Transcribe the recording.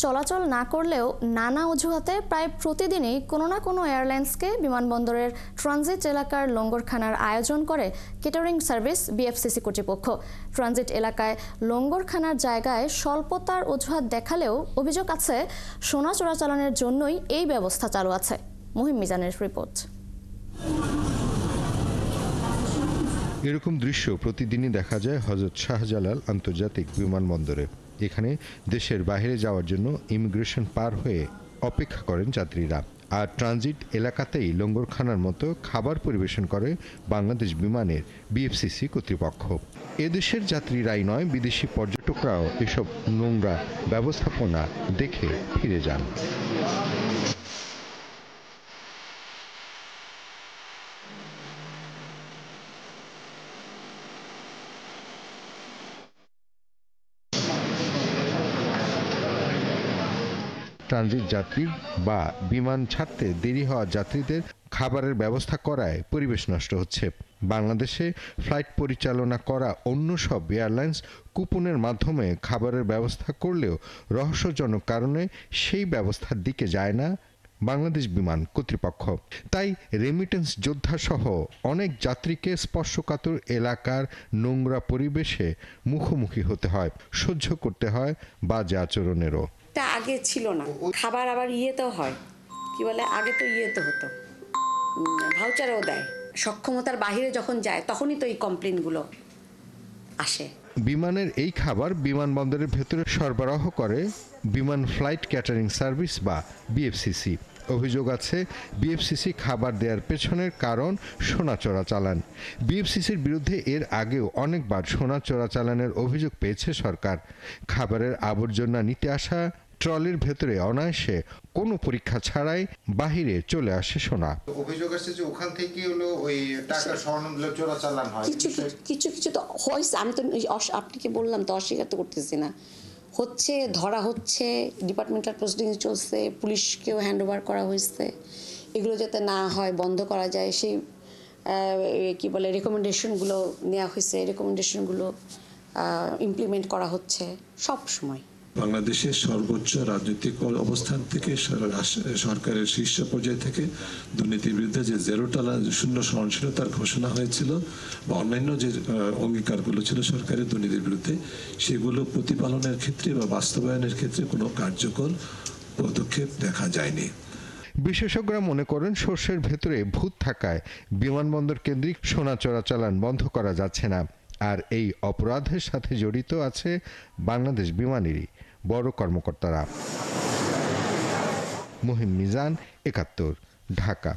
চলাচল না করলেও নানা অজুহাতে প্রায় প্রতিদিনই কোনো না কোনো এয়ারলাইন্সকে বিমানবন্দরের ট্রানজিট এলাকার লঙ্গরখানার আয়োজন করে কেটারিং সার্ভিস বিএফসিসি কর্তৃপক্ষ। ট্রানজিট এলাকায় লঙ্গরখানার জায়গায় স্বল্পতার অজুহাত দেখালেও অভিযোগ আছে সোনা চোরাচালানের জন্যই এই ব্যবস্থা চালু আছে। মহিম মিজানের রিপোর্ট। এরকম দৃশ্য প্রতিদিনই দেখা যায় হযরত শাহজালাল আন্তর্জাতিক বিমানবন্দরে। এখানে দেশের বাইরে যাওয়ার জন্য ইমিগ্রেশন পার হয়ে অপেক্ষা করেন যাত্রীরা। আর ট্রানজিট এলাকাতেই লঙ্গরখানার মতো খাবার পরিবেশন করে বাংলাদেশ বিমানের বিএফসিসি কর্তৃপক্ষ। এদেশের যাত্রীরাই নয়, বিদেশি পর্যটকরাও এসব নোংরা ব্যবস্থাপনা দেখে ফিরে যান। ট্রানজিট যাত্রী বা বিমান ছাড়তে দেরি হওয়া যাত্রীদের খাবারের ব্যবস্থা করায় পরিবেশ নষ্ট হচ্ছে। বাংলাদেশে ফ্লাইট পরিচালনা করা অন্য সব এয়ারলাইন্স কুপনের মাধ্যমে খাবারের ব্যবস্থা করলেও রহস্যজনক কারণে সেই ব্যবস্থার দিকে যায় না বাংলাদেশ বিমান কর্তৃপক্ষ। তাই রেমিটেন্স যোদ্ধা সহ অনেক যাত্রীকে স্পর্শকাতর এলাকার নোংরা পরিবেশে মুখোমুখি হতে হয়, সহ্য করতে হয় বাজে আচরণেরও। আগে ছিল না, খাবার আবার ইয়েতেও হয়, কি বলে, আগে তো ইয়েতে হতো, ভাউচারও দেয়। সক্ষমতার বাহিরে যখন যায় তখনই তো এই কমপ্লেনগুলো আসে। বিমানের এই খাবার বিমানবন্দরের ভেতরে সরবরাহ করে বিমান ফ্লাইট ক্যাটারিং সার্ভিস বা বিএফসিসি। অভিযোগ আছে বিএফসিসি খাবার দেওয়ার পেছনের কারণ সোনা চোরাচালান। বিএফসিসির বিরুদ্ধে এর আগেও অনেকবার সোনা চোরাচালানের অভিযোগ পেয়েছে সরকার। খাবারের আবর্জনা নিতে আসা ট্রলির ভেতরে অনায়াসে কোনো পরীক্ষা ছাড়াই বাহিরে চলে আসে সোনা। অভিযোগ আসছে যে ওখান থেকে হলো ওই টাকা স্বর্ণগুলো চোরাচালান হয়। কিছু তো হয়েছে, আমি তো আপনাকে বললাম তো, অস্বীকার তো করতেছি না। হচ্ছে, ধরা হচ্ছে, ডিপার্টমেন্টাল প্রসিডিং চলছে, পুলিশকেও হ্যান্ড ওভার করা হয়েছে। এগুলো যাতে না হয়, বন্ধ করা যায়, সেই কি বলে রেকমেন্ডেশনগুলো নেওয়া হয়েছে, রেকমেন্ডেশনগুলো ইমপ্লিমেন্ট করা হচ্ছে সব সময়। বাংলাদেশের সর্বোচ্চ রাজনৈতিক অবস্থান থেকে সরকারের শীর্ষ পর্যায় থেকে দুর্নীতির বিরুদ্ধে যে জিরো টলারেন্স, শূন্য সহনশীলতার ঘোষণা হয়েছিল বা অন্যান্য যে অঙ্গীকারগুলো ছিল সরকারের দুর্নীতির বিরুদ্ধে, সেগুলো প্রতিপালনের ক্ষেত্রে বা বাস্তবায়নের ক্ষেত্রে কোনো কার্যকর পদক্ষেপ দেখা যায়নি। বিশেষজ্ঞরা মনে করেন সর্ষের ভেতরে ভূত থাকায় বিমানবন্দর কেন্দ্রিক সোনা চোরাচালান বন্ধ করা যাচ্ছে না। আর এই অপরাধের সাথে জড়িত আছে বাংলাদেশ বিমানেরই বড় কর্মকর্তারা। মহিম মিজান, ৭১, ঢাকা।